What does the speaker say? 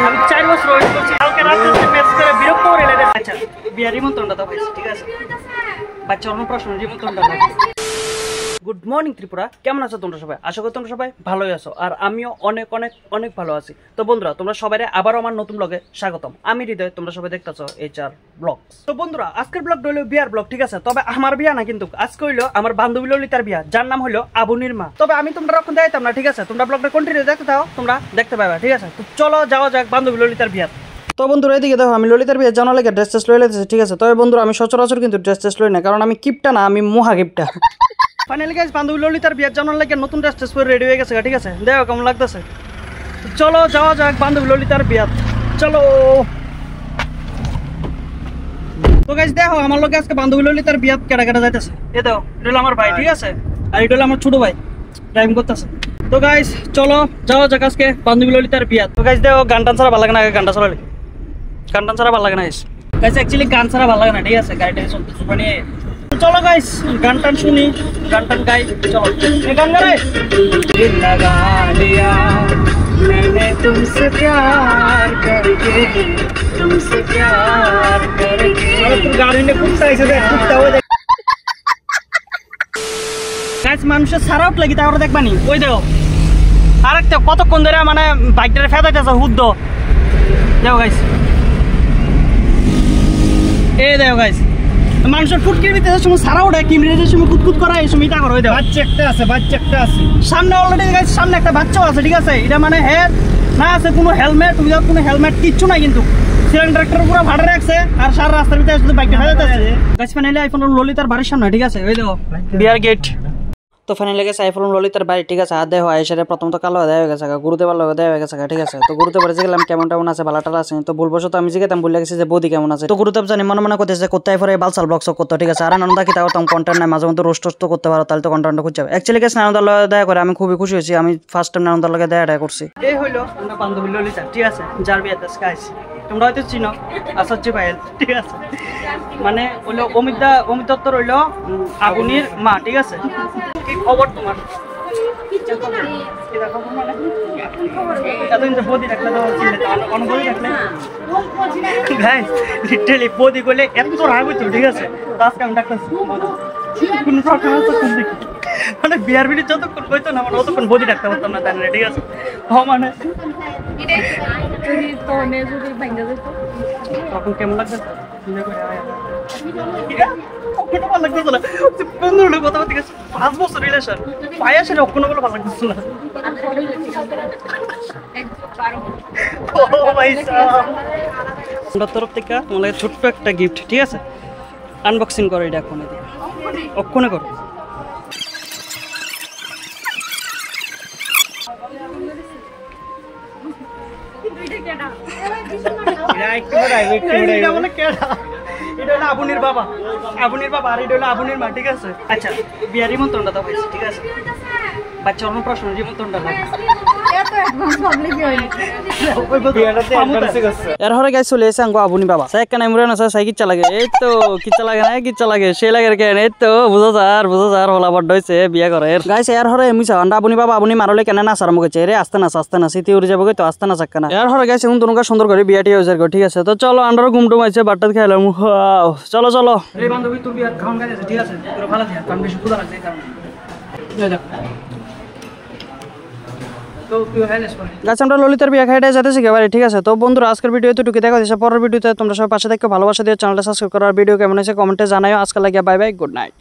আমি 4 বছর ওয়েট করছি কালকে রাতে মেসেজ করে বিরক্ত করে লেগে আচ্ছা বিয়ার নিমন্ত্রণটা দাও ঠিক আছে বাচ্চা অন্নপ্রাশন নিমন্ত্রণটা দাও গুড মর্নিং ত্রিপুরা কেমন আছো তোমরা সবাই আশা করি তোমরা সবাই ভালোই আছো আর আমিও অনেক অনেক অনেক ভালো আছি তো বন্ধুরা তোমরা সবাই আবারও আমার নতুন ব্লগে স্বাগতম আমি হৃদয় তোমরা সবাই দেখতেছো HR ব্লগস তো বন্ধুরা আজকের ব্লগ হলো বিয়ার ব্লগ ঠিক আছে তবে আমার বিয়া না কিন্তু আজকে হইলো আমার বান্ধবী ললিতার বিয়া যার নাম হলো আবুনির মা তবে আমি তোমরা এখন দেখাইতাম না ঠিক আছে তোমরা ব্লগটা কন্টিনিউ দেখতে দাও তোমরা দেখতে পাবে ঠিক আছে তো চলো যাওয়া যাক বান্ধবী ললিতার বিয়া তো বন্ধুরা এদিকে দেখো আমি ললিতার বিয়ে জানা লাগে ড্রেস টেস্ট লই লেতেছি ঠিক আছে তবে বন্ধুরা আমি সচরাচর কিন্তু ড্রেস টেস্ট লই না কারণ আমি কিপটা না আমি মহা কিপটা ফাইনালি গাইস বান্ধবী ললিতার বিয়ের জানার লাগে নতুন ড্রেস টেস্ট পরে রেডি হয়ে গেছে ঠিক আছে দেখো কেমন লাগতেছে চলো যাওয়া যাক বান্ধবী ললিতার বিয়াত চলো তো গাইস দেখো আমার লোকে আজকে বান্ধবী ললিতার বিয়াত কেডা কেডা যাইতেছে এ দাও এটা হলো আমার ভাই ঠিক আছে আর এটা হলো আমার ছোট ভাই ড্রাইভিং করতেছে তো গাইস চলো যাওয়া যাক আজকে বান্ধবী ললিতার বিয়াত তো গাইস দেখো গান টান ছাড়া ভালো লাগে না গানটা চালালে গান টান ছাড়া ভালো লাগে না গাইস অ্যাকচুয়ালি গান ছাড়া ভালো লাগে না ঠিক আছে গাড়িটা চলতেছে মানে चलो गाइस गान टान सुनी गान टान गाई चलो ये गान गा रहे दिल लगा लिया मैंने तुमसे प्यार करके तुमसे प्यार करके अरे तू गाड़ी ने कुत्ता ऐसे देख कुत्ता हो देख गाइस মানুষের সারা উঠ লাগি তাহলে দেখবানি ওই দেখো আরেকটা কতক্ষণ ধরে মানে বাইকটারে ফেদাইতেছে হুদ্দ দেখো গাইস এই দেখো গাইস মানুষের ফুটকির ভিতরে সময় সারা ওঠে কিমরেজের সময় কুতকুত করা এই সময় তা করো ওই দেখো বাচ্চা একটা আছে সামনে অলরেডি গাইস সামনে একটা বাচ্চাও আছে ঠিক আছে এটা মানে হেড না আছে কোনো হেলমেট উইদাউট কোনো হেলমেট কিচ্ছু নাই কিন্তু সিলিন্ডারটার পুরো ভাড়া রাখছে আর সারা রাস্তার ভিতরে শুধু বাইকটা ফেলাতে আছে গাইস ফাইনালি আইফোন ললিতার বাড়ির সামনে ঠিক আছে ওই দেখো বিয়ার গেট তো ফাইনালি গেছে আইফোন ললিতার বাড়ি ঠিক আছে আর দেখো আইসারে প্রথম তো কালো দেওয়া হয়ে গেছে গুরুতে ভালো দেওয়া হয়ে গেছে ঠিক আছে তো গুরুতে বাড়ি গেলাম কেমন টেমন আছে ভালো টালা আছে তো ভুলবশত আমি জিজ্ঞাসা বলে গেছি যে বৌদি কেমন আছে তো গুরুতে জানি মনে মনে করতেছে কোথায় পরে বালসাল ব্লগস করতে ঠিক আছে আর আনন্দ কি তাও তখন কন্টেন্ট নাই মাঝে মধ্যে রোস্ট করতে পারো তাহলে তো কন্টেন্ট খুঁজে যাবে অ্যাকচুয়ালি গেছে আনন্দ দেখা করে আমি খুবই খুশি হয়েছি আমি ফার্স্ট টাইম আনন্দ লাগে দেখা করছি এই হইলো আমরা বান্ধবী ললিতা ঠিক আছে যার বিয়েতে গাইস তোমরা হয়তো চিনো আসাচ্ছি পায়েল ঠিক আছে মানে হইলো অমিত দত্ত রইলো আগুনির মা ঠিক আছে কি খবর তোমার ঠিক আছে মানে বিয়ার বিড়ি যতক্ষণ কইতো না মানে অতক্ষণ বদি রাখতে পারতাম না তাই না ঠিক আছে মানে তখন কেমন লাগছে কথা বলতে গেছে 5 বছর রিলেশন পায়ে আসে অক্ষণ বলে ভালো লাগতেছিল না তরফ থেকে তোমার ছোট্ট একটা গিফট ঠিক আছে আনবক্সিং করো এটা এখন অক্ষণে করো আবুনির বাবা আর এটা হলো আবুনির মা ঠিক আছে আচ্ছা বিয়ার নিমন্ত্রণটা দাও ঠিক আছে বাচ্চা অন্নপ্রাশন নিমন্ত্রণটা দাও এরপরে গাইস চলে এসে আঙ্গো আবুনি বাবা সাই কেন ইমরান আছে সাই কিচ্ছা লাগে এই তো কিচ্ছা লাগে না কিচ্ছা লাগে সে লাগে কেন এই তো বুঝো স্যার হলা বড় হইছে বিয়া করে গাইস এরপরে এমিছা আন্ডা আবুনি বাবা আবুনি মারলে কেন না আরম্ভ করছে রে আস্তে না সিটি উড়ে যাবে তো আস্তে না চাক্কা না এরপরে গাইস এখন তোমাকে সুন্দর করে বিয়াটি হয়ে যাবে ঠিক আছে তো চলো আন্ডার ঘুমটুম আছে বাট্টা খেলাম চলো এই বান্ধবী তোর বিয়ার খাওয়ান গাইছে ঠিক আছে তোর ভালো থাকে কারণ বেশি ক্ষুধা লাগছে কারণ গাছ আমরা ললিতার বিয়া খাইতে যেতেছি এবারে ঠিক আছে তো বন্ধুরা আজকের ভিডিও এতটুকু দেখা দিচ্ছে পরের ভিডিওতে তোমরা সবাই পাশে থেকে ভালোবাসা দিয়ে চ্যানেলটা সাবস্ক্রাইব করার ভিডিও কেমন হয়েছে কমেন্টে জানাও আজকে লাগিয়া বাই বাই গুড নাইট।